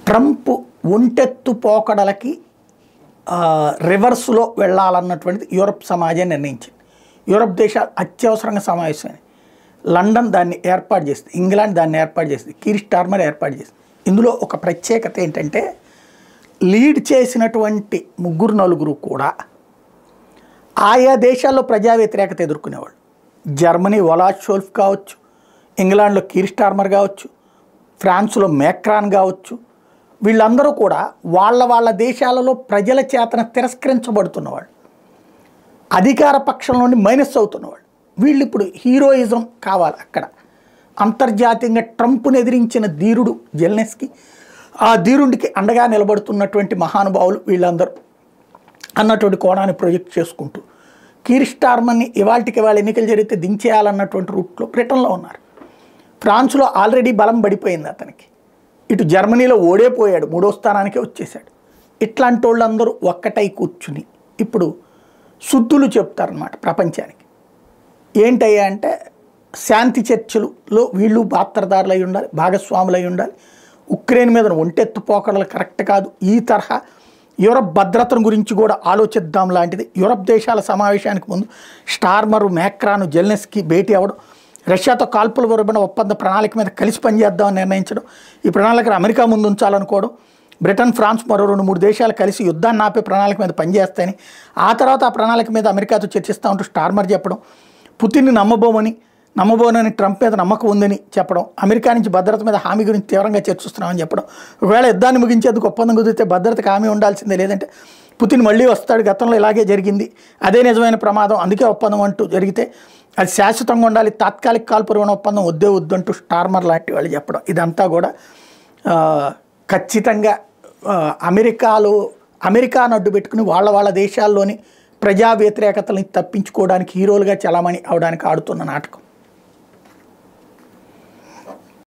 Trump ఒంటెత్తు పోకడలకి రివర్స్లో వెళ్ళాలన్నటువంటిది Europe సమాజం నిర్ణయించింది. యూరప్ దేశాలు అత్యవసరంగా సమావేశమైనవి. లండన్ దాన్ని ఏర్పాటు చేసింది, ఇంగ్లాండ్ దాన్ని ఏర్పాటు చేసింది, కీర్ స్టార్మర్ ఏర్పాటు చేసింది. ఇందులో ఒక ప్రత్యేకత ఏంటంటే లీడ్ చేసినటువంటి ముగ్గురు నలుగురు కూడా ఆయా దేశాల్లో ప్రజా వ్యతిరేకత ఎదుర్కొనేవాళ్ళు. జర్మనీ ఒలాఫ్ షోల్ఫ్ కావచ్చు, ఇంగ్లాండ్లో కీర్ స్టార్మర్ కావచ్చు, ఫ్రాన్స్లో మేక్రాన్ కావచ్చు, వీళ్ళందరూ కూడా వాళ్ళ దేశాలలో ప్రజల చేతన తిరస్కరించబడుతున్నవాళ్ళు, అధికార పక్షం నుండి మైనస్ అవుతున్నవాళ్ళు. వీళ్ళు ఇప్పుడు హీరోయిజం కావాలి. అక్కడ అంతర్జాతీయంగా ట్రంప్ను ఎదిరించిన ధీరుడు జెలెన్స్కీ, ఆ ధీరుడికి అండగా నిలబడుతున్నటువంటి మహానుభావులు వీళ్ళందరూ అన్నటువంటి కోణాన్ని ప్రొజెక్ట్ చేసుకుంటూ కీర్ స్టార్మర్ని ఇవాళ ఎన్నికలు జరిగితే దించేయాలన్నటువంటి రూట్లో బ్రిటన్లో ఉన్నారు. ఫ్రాన్స్లో ఆల్రెడీ బలం పడిపోయింది అతనికి. ఇటు జర్మనీలో ఓడేపోయాడు, 3వ స్థానానికే వచ్చేసాడు. ఇట్లాంటి వాళ్ళందరూ ఒక్కటై కూర్చుని ఇప్పుడు శుద్ధులు చెప్తారనమాట ప్రపంచానికి. ఏంటయ్యా అంటే శాంతి చర్చలలో వీళ్ళు పాత్రదారులు అయి ఉండాలి, భాగస్వాములు అయి ఉండాలి. ఉక్రెయిన్ మీద ఒంటెత్తు పోకడలు కరెక్ట్ కాదు. ఈ తరహా యూరప్ భద్రతను గురించి కూడా ఆలోచిద్దాం లాంటిది. యూరప్ దేశాల సమావేశానికి ముందు స్టార్మరు, మేక్రాను, జెలెన్స్కీ భేటీ అవ్వడం, రష్యాతో కాల్పుల విరమణ ఒప్పంద ప్రణాళిక మీద కలిసి పనిచేద్దామని నిర్ణయించడం, ఈ ప్రణాళికను అమెరికా ముందు ఉంచాలనుకోవడం, బ్రిటన్, ఫ్రాన్స్ మరో 2-3 దేశాలు కలిసి యుద్ధాన్ని ఆపే ప్రణాళిక మీద పనిచేస్తాయని, ఆ తర్వాత ఆ ప్రణాళిక మీద అమెరికాతో చర్చిస్తూ ఉంటూ స్టార్మర్ చెప్పడం, పుతిన్ని నమ్మబోనని ట్రంప్ మీద నమ్మకం ఉందని చెప్పడం, అమెరికా నుంచి భద్రత మీద హామీ గురించి తీవ్రంగా చర్చిస్తున్నామని చెప్పడం, ఒకవేళ యుద్ధాన్ని ముగించేందుకు ఒప్పందం కుదిరితే భద్రతకు హామీ ఉండాల్సిందే, లేదంటే పుతిన్ మళ్ళీ వస్తాడు, గతంలో ఇలాగే జరిగింది, అదే నిజమైన ప్రమాదం, అందుకే ఒప్పందం అంటూ జరిగితే అది శాశ్వతంగా ఉండాలి, తాత్కాలిక కాల్పురవణ ఒప్పందం వద్దంటూ స్టార్మర్ లాంటి వాళ్ళు చెప్పడం. ఇదంతా కూడా ఖచ్చితంగా అమెరికాను అడ్డు పెట్టుకుని వాళ్ళ దేశాల్లోని ప్రజా వ్యతిరేకతల్ని తప్పించుకోవడానికి హీరోలుగా చలామణి అవడానికి ఆడుతున్న నాటకం.